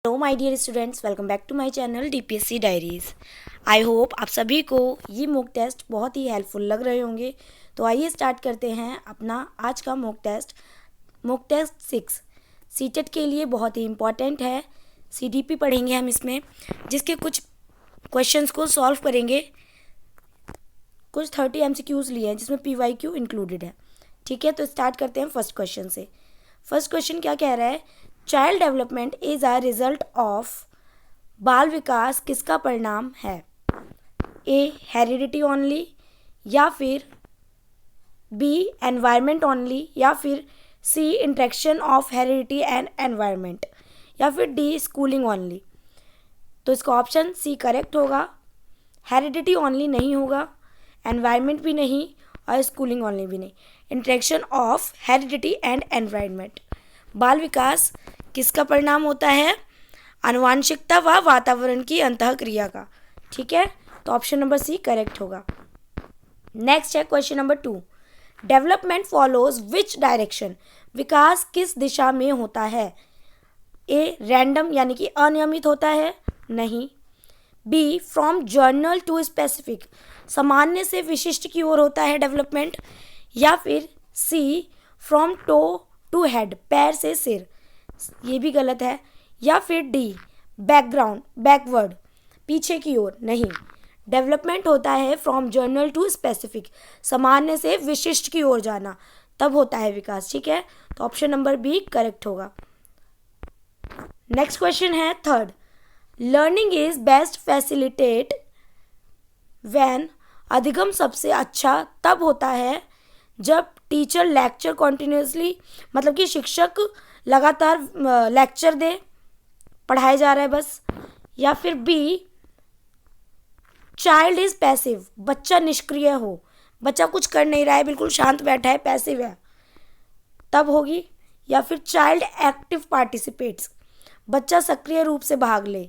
Hello my dear students, welcome back to my channel DPSC diaries. I hope आप सभी को ये mock test बहुत ही हेल्पफुल लग रहे होंगे। तो आइए स्टार्ट करते हैं अपना आज का मॉक टेस्ट 6 सीटेट के लिए बहुत ही इम्पॉर्टेंट है। सीडीपी पढ़ेंगे हम इसमें, जिसके कुछ क्वेश्चंस को सॉल्व करेंगे। कुछ 30 एमसीक्यूज़ लिए हैं जिसमें पीवाईक्यू इंक्लूडेड है। ठीक है, तो स्टार्ट करते हैं फर्स्ट क्वेश्चन से। फर्स्ट क्वेश्चन क्या कह रहा है? Child development is a result of, बाल विकास किसका परिणाम है? ए हेरिडिटी ओनली, या फिर बी एनवायरमेंट ओनली, या फिर C interaction of heredity and environment, या फिर डी स्कूलिंग ओनली। तो इसका ऑप्शन सी करेक्ट होगा। हेरिडिटी ओनली नहीं होगा, एनवायरमेंट भी नहीं और स्कूलिंग ओनली भी नहीं। Interaction of heredity and environment. बाल विकास किसका परिणाम होता है? आनुवांशिकता व वातावरण की अंतःक्रिया का। ठीक है, तो ऑप्शन नंबर सी करेक्ट होगा। नेक्स्ट है question number 2। Development follows which direction? विकास किस दिशा में होता है? ए रैंडम यानी कि अनियमित होता है, नहीं। B from general to specific, सामान्य से विशिष्ट की ओर होता है डेवलपमेंट, या फिर सी फ्रॉम टो टू हेड, पैर से सिर, ये भी गलत है, या फिर डी बैकग्राउंड बैकवर्ड, पीछे की ओर, नहीं। डेवलपमेंट होता है फ्रॉम जर्नल टू स्पेसिफिक, सामान्य से विशिष्ट की ओर जाना, तब होता है विकास। ठीक है, तो ऑप्शन नंबर बी करेक्ट होगा। नेक्स्ट क्वेश्चन है third. Learning is best facilitate when, अधिगम सबसे अच्छा तब होता है जब टीचर लेक्चर कॉन्टिन्यूसली, मतलब कि शिक्षक लगातार लेक्चर दे, पढ़ाया जा रहा है बस, या फिर बी चाइल्ड इज पैसिव, बच्चा निष्क्रिय हो, बच्चा कुछ कर नहीं रहा है, बिल्कुल शांत बैठा है, पैसिव है, तब होगी, या फिर चाइल्ड एक्टिव पार्टिसिपेट्स, बच्चा सक्रिय रूप से भाग ले,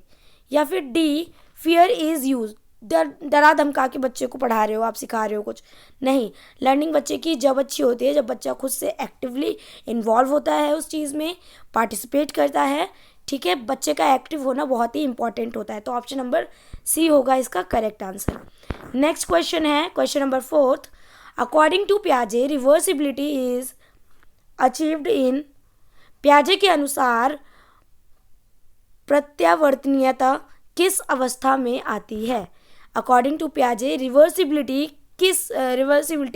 या फिर डी फियर इज यूज, डरा धमका के बच्चे को पढ़ा रहे हो, आप सिखा रहे हो कुछ, नहीं। लर्निंग बच्चे की जब अच्छी होती है जब बच्चा खुद से एक्टिवली इन्वॉल्व होता है, उस चीज़ में पार्टिसिपेट करता है। ठीक है, बच्चे का एक्टिव होना बहुत ही इंपॉर्टेंट होता है, तो ऑप्शन नंबर सी होगा इसका करेक्ट आंसर। नेक्स्ट क्वेश्चन है क्वेश्चन नंबर 4। अकॉर्डिंग टू पियाजे रिवर्सिबिलिटी इज अचीव्ड इन, पियाजे के अनुसार प्रत्यावर्तनीयता किस अवस्था में आती है? अकॉर्डिंग टू पियाजे रिवर्सिबिलिटी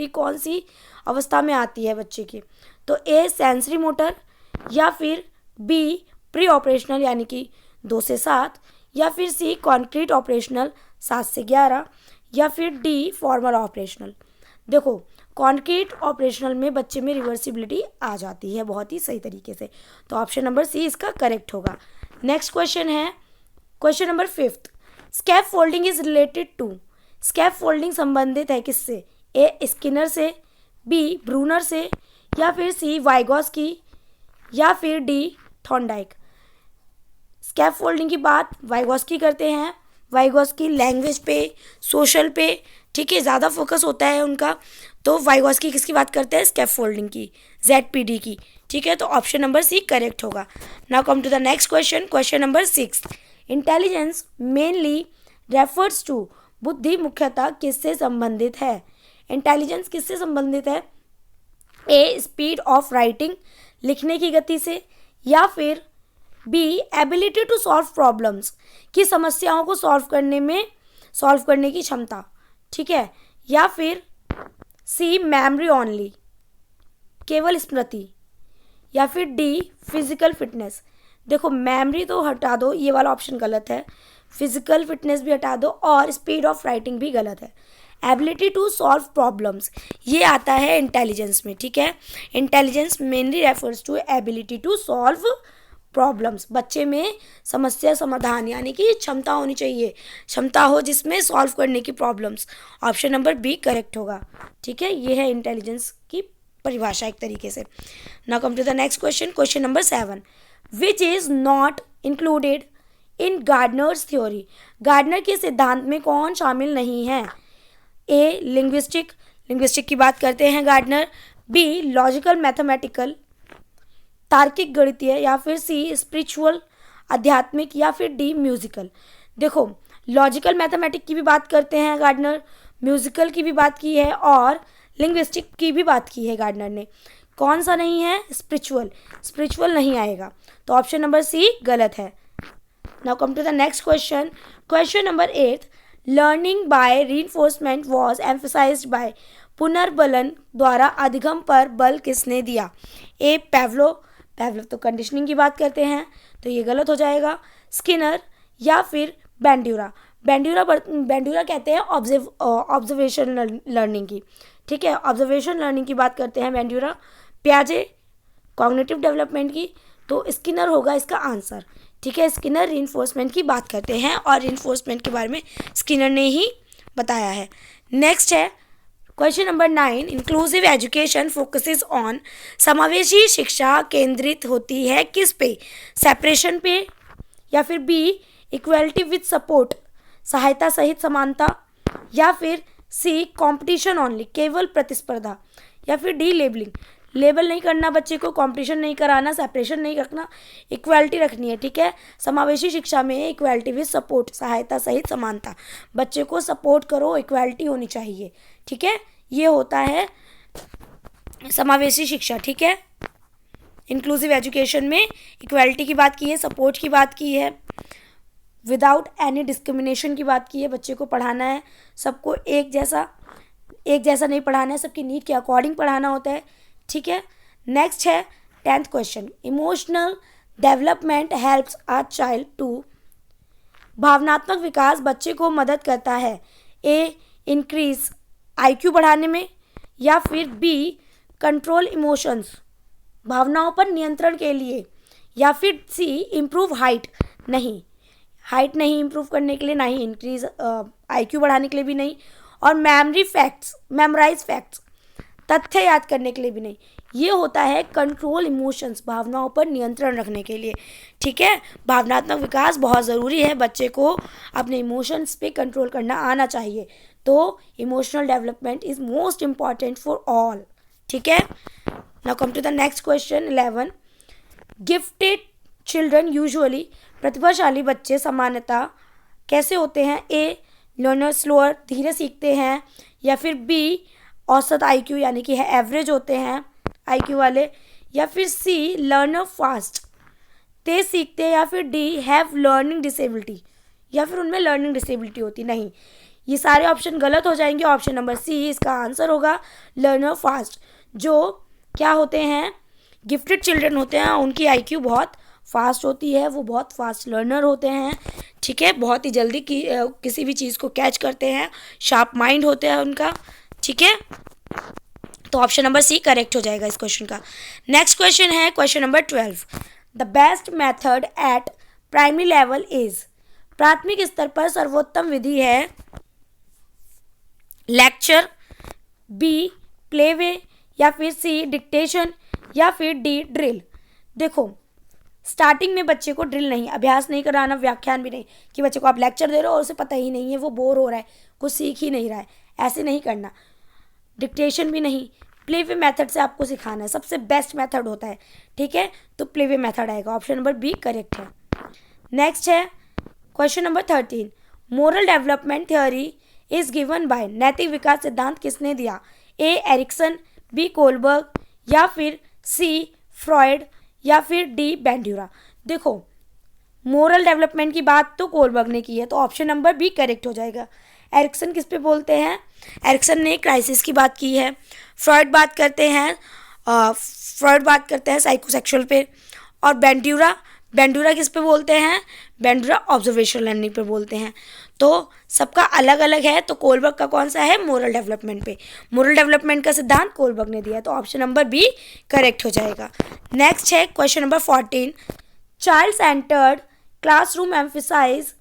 कौन सी अवस्था में आती है बच्चे की? तो ए सेंसरी मोटर, या फिर बी प्री ऑपरेशनल यानी कि 2 से 7, या फिर सी कॉन्क्रीट ऑपरेशनल 7 से 11, या फिर डी फॉर्मल ऑपरेशनल। देखो, कॉन्क्रीट ऑपरेशनल में बच्चे में रिवर्सिबिलिटी आ जाती है बहुत ही सही तरीके से, तो ऑप्शन नंबर सी इसका करेक्ट होगा। नेक्स्ट क्वेश्चन है question number 5। Scaffolding is related to, scaffolding संबंधित है किससे? ए स्किनर से, बी ब्रूनर से, या फिर सी वाइगॉस्की, या फिर डी थॉर्नडाइक। स्कैप फोल्डिंग की बात वाइगॉस्की करते हैं। वाइगॉस्की लैंग्वेज पे, सोशल पे, ठीक है, ज़्यादा फोकस होता है उनका, तो वाइगॉस्की किसकी बात करते हैं? स्कैप फोल्डिंग की, ZPD की। ठीक है, तो ऑप्शन नंबर सी करेक्ट होगा। Now come to the next question, question number 6। Intelligence mainly refers to, बुद्धि मुख्यतः किससे संबंधित है? इंटेलिजेंस किससे संबंधित है? ए स्पीड ऑफ राइटिंग, लिखने की गति से, या फिर B ability to solve problems, की समस्याओं को सॉल्व करने की क्षमता, ठीक है, या फिर सी मेमोरी ओनली, केवल स्मृति, या फिर डी फिजिकल फिटनेस। देखो, मेमोरी तो हटा दो, ये वाला ऑप्शन गलत है, फिजिकल फिटनेस भी हटा दो, और स्पीड ऑफ राइटिंग भी गलत है। एबिलिटी टू सॉल्व प्रॉब्लम्स ये आता है इंटेलिजेंस में। ठीक है, intelligence mainly refers to ability to solve problems, बच्चे में समस्या समाधान यानी कि क्षमता होनी चाहिए, क्षमता हो जिसमें सॉल्व करने की problems. Option number B correct होगा। ठीक है, ये है इंटेलिजेंस की परिभाषा एक तरीके से। Now come to the next question, question number 7। Which is not included in Gardner's theory, Gardner के सिद्धांत में कौन शामिल नहीं है? ए लिंग्विस्टिक की बात करते हैं गार्डनर, बी लॉजिकल मैथमेटिकल, तार्किक गणितीय, या फिर सी स्पिरिचुअल आध्यात्मिक या फिर डी म्यूजिकल। देखो लॉजिकल मैथमेटिक की भी बात करते हैं गार्डनर, म्यूजिकल की भी बात की है और लिंग्विस्टिक की भी बात की है गार्डनर ने। कौन सा नहीं है? स्पिरिचुअल, स्पिरिचुअल नहीं आएगा, तो ऑप्शन नंबर सी गलत है। Now come to the next question, question number 8, learning by reinforcement was emphasised by पुनर्बलन द्वारा अधिगम पर बल किसने दिया? ए पेवलो, पेवलो तो कंडीशनिंग की बात करते हैं तो ये गलत हो जाएगा, स्किनर या फिर बेंड्यूरा। बेंड्यूरा कहते हैं ऑब्जर्वेशन लर्निंग की, ठीक है, ऑब्जर्वेशन लर्निंग की बात करते हैं बेंड्यूरा। पियाजे कॉग्निटिव डेवलपमेंट की, तो स्किनर होगा इसका आंसर, ठीक है। स्किनर रीइंफोर्समेंट की बात करते हैं और रीइंफोर्समेंट के बारे में स्किनर ने ही बताया है। नेक्स्ट है question number 9, inclusive education focuses on, समावेशी शिक्षा केंद्रित होती है किस पे? सेपरेशन पे, या फिर बी इक्वलिटी विद सपोर्ट, सहायता सहित समानता, या फिर सी कंपटीशन ओनली, केवल प्रतिस्पर्धा, या फिर डी लेबलिंग, लेबल नहीं करना बच्चे को, कंपटीशन नहीं कराना, सेपरेशन नहीं रखना, इक्वालिटी रखनी है, ठीक है। समावेशी शिक्षा में इक्वालिटी विद सपोर्ट, सहायता सहित समानता, बच्चे को सपोर्ट करो, इक्वालिटी होनी चाहिए, ठीक है, ये होता है समावेशी शिक्षा, ठीक है। इंक्लूसिव एजुकेशन में इक्वालिटी की बात की है, सपोर्ट की बात की है, विदाउट एनी डिस्क्रिमिनेशन की बात की है, बच्चे को पढ़ाना है सबको एक जैसा नहीं पढ़ाना है, सबकी नीड के अकॉर्डिंग पढ़ाना होता है, ठीक है। नेक्स्ट है 10th question, emotional development helps a child to, भावनात्मक विकास बच्चे को मदद करता है, ए इंक्रीज IQ बढ़ाने में, या फिर बी कंट्रोल इमोशंस, भावनाओं पर नियंत्रण के लिए, या फिर सी इम्प्रूव हाइट, नहीं हाइट नहीं इम्प्रूव करने के लिए, ना ही इंक्रीज IQ बढ़ाने के लिए भी नहीं, और मेमोराइज फैक्ट्स, तथ्य याद करने के लिए भी नहीं, ये होता है कंट्रोल इमोशंस, भावनाओं पर नियंत्रण रखने के लिए, ठीक है। भावनात्मक विकास बहुत ज़रूरी है, बच्चे को अपने इमोशंस पे कंट्रोल करना आना चाहिए, तो emotional development is most important for all, ठीक है। Now come to the next question 11, gifted children usually, प्रतिभाशाली बच्चे सामान्यतः कैसे होते हैं? ए लर्नर स्लोअर, धीरे सीखते हैं, या फिर बी औसत IQ यानी कि है एवरेज होते हैं IQ वाले, या फिर सी लर्नर फास्ट, तेज सीखते हैं, या फिर डी हैव लर्निंग डिसेबिलिटी, या फिर उनमें लर्निंग डिसेबिलिटी होती नहीं। ये सारे ऑप्शन गलत हो जाएंगे, ऑप्शन नंबर सी इसका आंसर होगा, लर्नर फास्ट। जो क्या होते हैं, गिफ्टेड चिल्ड्रन होते हैं, उनकी IQ बहुत फास्ट होती है, वो बहुत फास्ट लर्नर होते हैं, ठीक है, बहुत ही जल्दी किसी भी चीज़ को कैच करते हैं, शार्प माइंड होते हैं उनका, ठीक है। तो ऑप्शन नंबर सी करेक्ट हो जाएगा इस क्वेश्चन का। नेक्स्ट क्वेश्चन है question number 12, the best method eight primary level is, प्राथमिक स्तर पर सर्वोत्तम विधि है, लेक्चर, बी प्लेवे, या फिर सी डिक्टेशन, या फिर डी ड्रिल। देखो स्टार्टिंग में बच्चे को ड्रिल नहीं, अभ्यास नहीं कराना, व्याख्यान भी नहीं, कि बच्चे को आप लेक्चर दे रहे हो और उसे पता ही नहीं है, वो बोर हो रहा है, कुछ सीख ही नहीं रहा है, ऐसे नहीं करना। डिक्टेशन भी नहीं, प्लेवे मेथड से आपको सिखाना है, सबसे बेस्ट मेथड होता है, ठीक है, तो प्लेवे मेथड आएगा, ऑप्शन नंबर बी करेक्ट है। नेक्स्ट है question number 13, moral development theory is given by, नैतिक विकास सिद्धांत किसने दिया? ए एरिक्सन, बी कोलबर्ग, या फिर सी फ्रॉयड, या फिर डी बेंड्यूरा। देखो मोरल डेवलपमेंट की बात तो कोलबर्ग ने की है, तो ऑप्शन नंबर बी करेक्ट हो जाएगा। एरिक्सन किस पे बोलते हैं? एरिक्सन ने क्राइसिस की बात की है। फ्रॉयड बात करते हैं साइकोसेक्सुअल पे, और बेंड्यूरा किस पे बोलते हैं? बेंड्यूरा ऑब्जर्वेशन लर्निंग पे बोलते हैं। तो सबका अलग अलग है, तो कोलबर्ग का कौन सा है? मोरल डेवलपमेंट पे। मोरल डेवलपमेंट का सिद्धांत कोलबर्ग ने दिया है, तो ऑप्शन नंबर बी करेक्ट हो जाएगा। नेक्स्ट है question number 14, child centred classroom emphasise,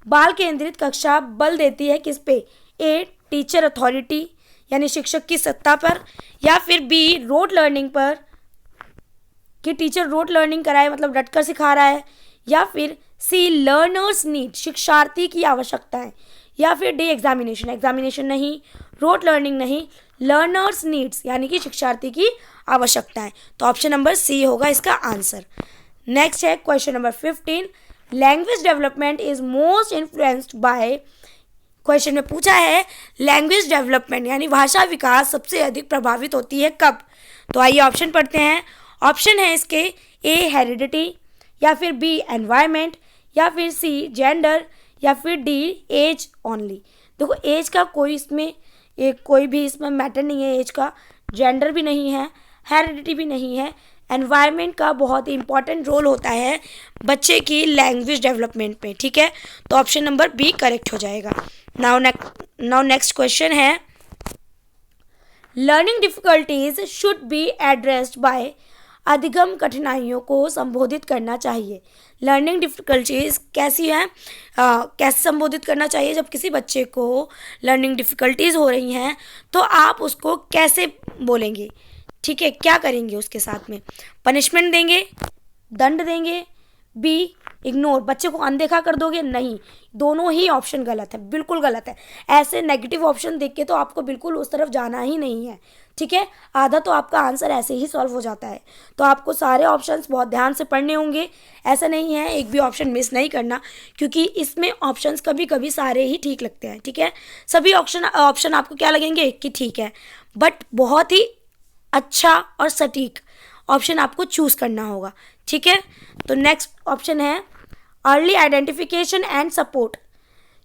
बाल केंद्रित कक्षा बल देती है किस पे? ए टीचर अथॉरिटी यानी शिक्षक की सत्ता पर, या फिर बी रोट लर्निंग पर कि टीचर रोट लर्निंग कराए मतलब रटकर सिखा रहा है, या फिर सी लर्नर्स नीड शिक्षार्थी की आवश्यकताएं, या फिर डी एग्जामिनेशन नहीं, रोट लर्निंग नहीं, लर्नर्स नीड्स यानी कि शिक्षार्थी की आवश्यकताएं, तो ऑप्शन नंबर सी होगा इसका आंसर। नेक्स्ट है question number 15, language development is most influenced by, question में पूछा है लैंग्वेज डेवलपमेंट यानी भाषा विकास सबसे अधिक प्रभावित होती है कब। तो आइए ऑप्शन पढ़ते हैं। ऑप्शन है इसके ए हेरिडिटी, या फिर बी एनवायरमेंट, या फिर सी जेंडर, या फिर डी एज ओनली। देखो एज का कोई भी इसमें मैटर नहीं है, एज का, जेंडर भी नहीं है, हेरिडिटी भी नहीं है, एनवायरनमेंट का बहुत ही इंपॉर्टेंट रोल होता है बच्चे की लैंग्वेज डेवलपमेंट में, ठीक है। तो ऑप्शन नंबर बी करेक्ट हो जाएगा। नाउ नेक्स्ट क्वेश्चन है learning difficulties should be addressed by, अधिगम कठिनाइयों को संबोधित करना चाहिए। लर्निंग डिफिकल्टीज कैसी हैं, कैसे संबोधित करना चाहिए जब किसी बच्चे को लर्निंग डिफिकल्टीज हो रही हैं, तो आप उसको कैसे बोलेंगे, ठीक है, क्या करेंगे उसके साथ में, पनिशमेंट देंगे, दंड देंगे, बी इग्नोर, बच्चे को अनदेखा कर दोगे, नहीं, दोनों ही ऑप्शन गलत है, बिल्कुल गलत है। ऐसे नेगेटिव ऑप्शन देख के तो आपको बिल्कुल उस तरफ जाना ही नहीं है, ठीक है। आधा तो आपका आंसर ऐसे ही सॉल्व हो जाता है। तो आपको सारे ऑप्शंस बहुत ध्यान से पढ़ने होंगे, ऐसा नहीं है एक भी ऑप्शन मिस नहीं करना, क्योंकि इसमें ऑप्शंस कभी कभी सारे ही ठीक लगते हैं, ठीक है। सभी ऑप्शन आपको क्या लगेंगे कि ठीक है, बट बहुत ही अच्छा और सटीक ऑप्शन आपको चूज करना होगा, ठीक है। तो नेक्स्ट ऑप्शन है अर्ली आइडेंटिफिकेशन एंड सपोर्ट,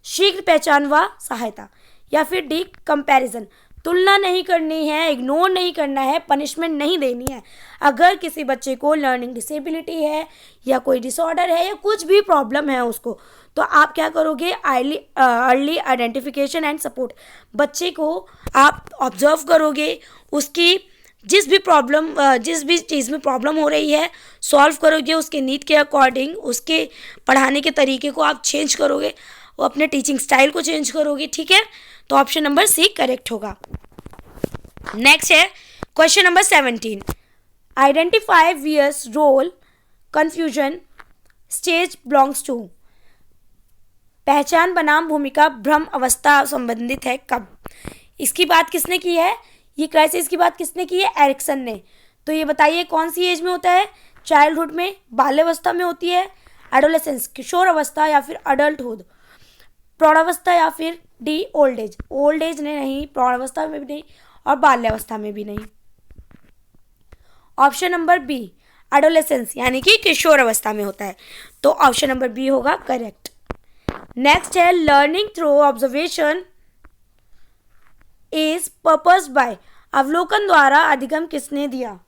शीघ्र पहचान व सहायता, या फिर डी कंपैरिजन, तुलना नहीं करनी है, इग्नोर नहीं करना है, पनिशमेंट नहीं देनी है। अगर किसी बच्चे को लर्निंग डिसेबिलिटी है या कोई डिसऑर्डर है या कुछ भी प्रॉब्लम है उसको, तो आप क्या करोगे, अर्ली आइडेंटिफिकेशन एंड सपोर्ट, बच्चे को आप ऑब्जर्व करोगे, उसकी जिस भी चीज़ में प्रॉब्लम हो रही है सॉल्व करोगे, उसके नीड के अकॉर्डिंग उसके पढ़ाने के तरीके को आप चेंज करोगे, वो अपने टीचिंग स्टाइल को चेंज करोगे, ठीक है। तो ऑप्शन नंबर सी करेक्ट होगा। नेक्स्ट है question number 17, identify versus role confusion stage belongs to, पहचान बनाम भूमिका भ्रम अवस्था संबंधित है कब। इसकी बात किसने की है, ये क्राइसिस की बात किसने की है, एरिक्सन ने। तो ये बताइए कौन सी एज में होता है, चाइल्डहुड में, बाल्यावस्था में होती है, एडोलेसेंस किशोर अवस्था, या फिर अडल्टहुड प्रौढ़ावस्था, या फिर D old age. Old age में नहीं, प्रौढ़ावस्था में भी नहीं, और बाल्यावस्था में भी नहीं। ऑप्शन नंबर बी एडोलेसेंस यानी कि किशोर अवस्था में होता है। तो ऑप्शन नंबर बी होगा करेक्ट। नेक्स्ट है learning through observation is purpose bye, अवलोकन द्वारा अधिगम किसने दिया।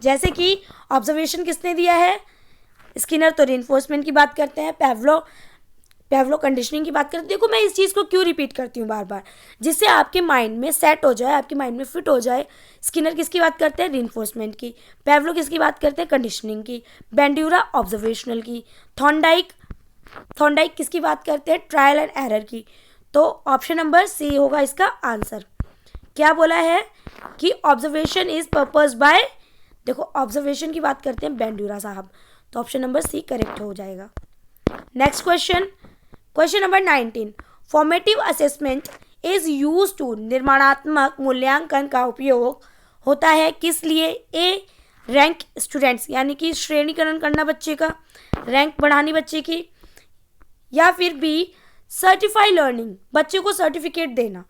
जैसे कि ऑब्जर्वेशन किसने दिया है, स्किनर तो रिइंफोर्समेंट की बात करते हैं, पेवलो कंडीशनिंग की बात करते हैं। देखो मैं इस चीज़ को क्यों रिपीट करती हूँ बार बार, जिससे आपके माइंड में सेट हो जाए, आपके माइंड में फिट हो जाए। स्किनर किसकी बात करते हैं, रिइंफोर्समेंट की, पेवलो किसकी बात करते हैं, कंडीशनिंग की, बेंड्यूरा ऑब्जर्वेशनल की, थॉर्नडाइक किसकी बात करते हैं, ट्रायल एंड एरर की। तो ऑप्शन नंबर सी होगा इसका आंसर। क्या बोला है कि ऑब्जर्वेशन इज पर्पस बाय, देखो ऑब्जर्वेशन की बात करते हैं बेंड्यूरा साहब, तो ऑप्शन नंबर सी करेक्ट हो जाएगा। Next question number 19, formative assessment is use to, निर्माणात्मक मूल्यांकन का उपयोग होता है किस लिए। ए रैंक स्टूडेंट्स यानी कि श्रेणीकरण करना बच्चे का, रैंक बढ़ानी बच्चे की, या फिर बी सर्टिफाई लर्निंग, बच्चे को सर्टिफिकेट देना,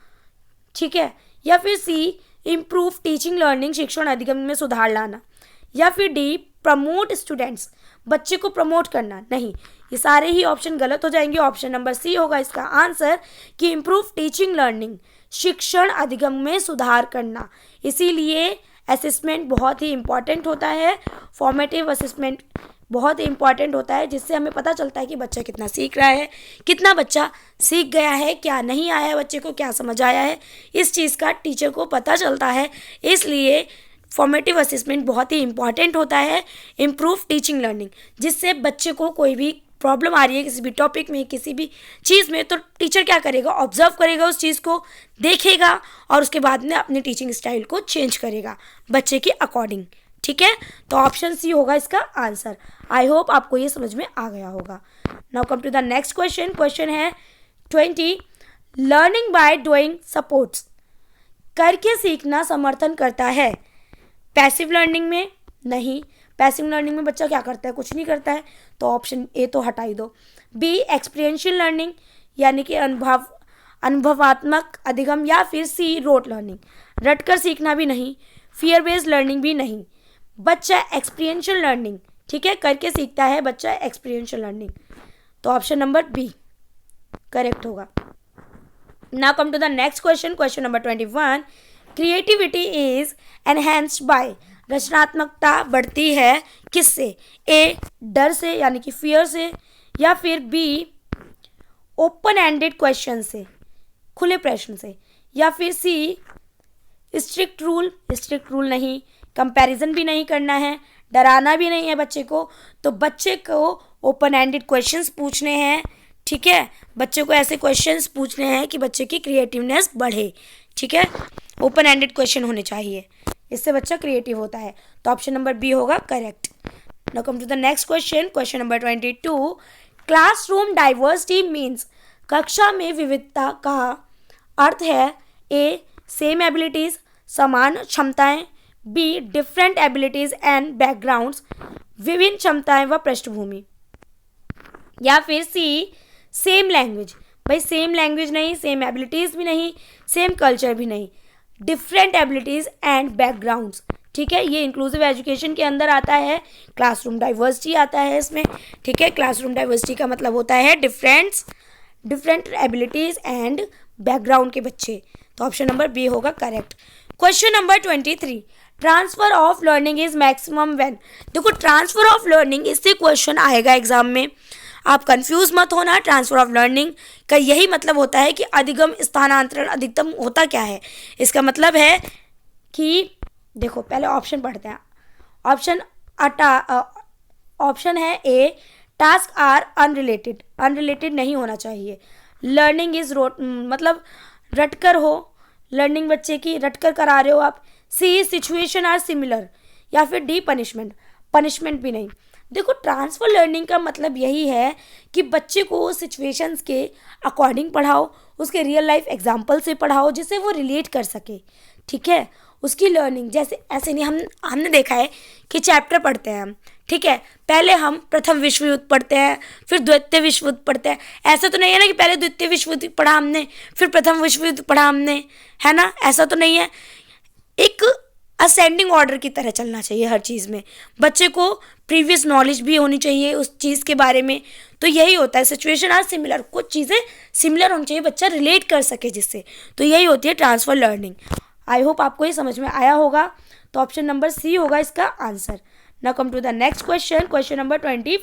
ठीक है, या फिर सी इम्प्रूव टीचिंग लर्निंग, शिक्षण अधिगम में सुधार लाना, या फिर डी प्रमोट स्टूडेंट्स, बच्चे को प्रमोट करना। नहीं, ये सारे ही ऑप्शन गलत हो जाएंगे। ऑप्शन नंबर सी होगा इसका आंसर कि इम्प्रूव टीचिंग लर्निंग, शिक्षण अधिगम में सुधार करना। इसीलिए असेसमेंट बहुत ही इंपॉर्टेंट होता है, फॉर्मेटिव असेसमेंट बहुत ही इंपॉर्टेंट होता है, जिससे हमें पता चलता है कि बच्चा कितना सीख रहा है, कितना बच्चा सीख गया है, क्या नहीं आया है बच्चे को, क्या समझ आया है, इस चीज़ का टीचर को पता चलता है। इसलिए फॉर्मेटिव असेसमेंट बहुत ही इंपॉर्टेंट होता है, इम्प्रूव टीचिंग लर्निंग, जिससे बच्चे को कोई भी प्रॉब्लम आ रही है किसी भी टॉपिक में, किसी भी चीज़ में, तो टीचर क्या करेगा, ऑब्जर्व करेगा, उस चीज़ को देखेगा और उसके बाद में अपने टीचिंग स्टाइल को चेंज करेगा बच्चे के अकॉर्डिंग, ठीक है। तो ऑप्शन सी होगा इसका आंसर। आई होप आपको ये समझ में आ गया होगा। Now come to the next question है 20, लर्निंग बाय डूइंग सपोर्ट्स, करके सीखना समर्थन करता है। पैसिव लर्निंग में नहीं, पैसिव लर्निंग में बच्चा क्या करता है, कुछ नहीं करता है, तो ऑप्शन ए तो हटा ही दो। बी एक्सपीरियंशियल लर्निंग यानी कि अनुभवात्मक अधिगम, या फिर सी रोट लर्निंग, रटकर सीखना भी नहीं, फियर बेस्ड लर्निंग भी नहीं, बच्चा एक्सपीरियंशियल लर्निंग, ठीक है, करके सीखता है बच्चा एक्सपीरियंशियल लर्निंग, तो ऑप्शन नंबर बी करेक्ट होगा। Now come to the next question, question number 21। Creativity is enhanced by, रचनात्मकता बढ़ती है किससे, ए डर से यानी कि फियर से, या फिर बी ओपन एंडेड क्वेश्चन से, खुले प्रश्न से, या फिर सी स्ट्रिक्ट रूल नहीं, कंपैरिजन भी नहीं करना है, डराना भी नहीं है बच्चे को, तो बच्चे को ओपन एंडेड क्वेश्चंस पूछने हैं, ठीक है, बच्चे को ऐसे क्वेश्चंस पूछने हैं कि बच्चे की क्रिएटिवनेस बढ़े, ठीक है, ओपन एंडेड क्वेश्चन होने चाहिए, इससे बच्चा क्रिएटिव होता है, तो ऑप्शन नंबर बी होगा correct. Now come to the next question, question number 22। Classroom diversity means, कक्षा में विविधता का अर्थ है ए सेम एबिलिटीज, समान क्षमताएं, be different abilities and backgrounds, विभिन्न क्षमताएं व पृष्ठभूमि, या फिर सी सेम लैंग्वेज। भाई सेम लैंग्वेज नहीं, सेम एबिलिटीज भी नहीं, सेम कल्चर भी नहीं, डिफरेंट एबिलिटीज एंड बैकग्राउंड्स, ठीक है, ये इंक्लूसिव एजुकेशन के अंदर आता है, क्लासरूम डाइवर्सिटी आता है इसमें, ठीक है, क्लासरूम डाइवर्सिटी का मतलब होता है डिफरेंट एबिलिटीज एंड बैकग्राउंड के बच्चे, तो ऑप्शन नंबर बी होगा correct. Question number 23। Transfer of learning is maximum when, देखो ट्रांसफर ऑफ लर्निंग इससे क्वेश्चन आएगा एग्जाम में, आप कंफ्यूज मत होना, ट्रांसफर ऑफ लर्निंग का यही मतलब होता है कि अधिगम स्थानांतरण अधिकतम होता क्या है, इसका मतलब है कि देखो पहले ऑप्शन पढ़ते हैं, ऑप्शन है ए टास्क आर अनरिलेटेड नहीं होना चाहिए, लर्निंग इज रोट मतलब रटकर हो, लर्निंग बच्चे की रटकर करा रहे हो आप, सी सिचुएशन आर सिमिलर, या फिर डी पनिशमेंट भी नहीं। देखो ट्रांसफर लर्निंग का मतलब यही है कि बच्चे को सिचुएशंस के अकॉर्डिंग पढ़ाओ, उसके रियल लाइफ एग्जाम्पल से पढ़ाओ जिससे वो रिलेट कर सके, ठीक है, उसकी लर्निंग जैसे ऐसे नहीं, हमने देखा है कि चैप्टर पढ़ते हैं हम, ठीक है, पहले हम प्रथम विश्व युद्ध पढ़ते हैं, फिर द्वितीय विश्व युद्ध पढ़ते हैं, ऐसा तो नहीं है ना कि पहले द्वितीय विश्व युद्ध पढ़ा हमने फिर प्रथम विश्व युद्ध पढ़ा हमने, है ना, ऐसा तो नहीं है, एक असेंडिंग ऑर्डर की तरह चलना चाहिए हर चीज़ में, बच्चे को प्रीवियस नॉलेज भी होनी चाहिए उस चीज़ के बारे में, तो यही होता है सिचुएशन आर सिमिलर, कुछ चीज़ें सिमिलर होनी चाहिए, बच्चा रिलेट कर सके जिससे, तो यही होती है ट्रांसफर लर्निंग। आई होप आपको ये समझ में आया होगा, तो ऑप्शन नंबर सी होगा इसका answer. Now come to the next question, question number 24।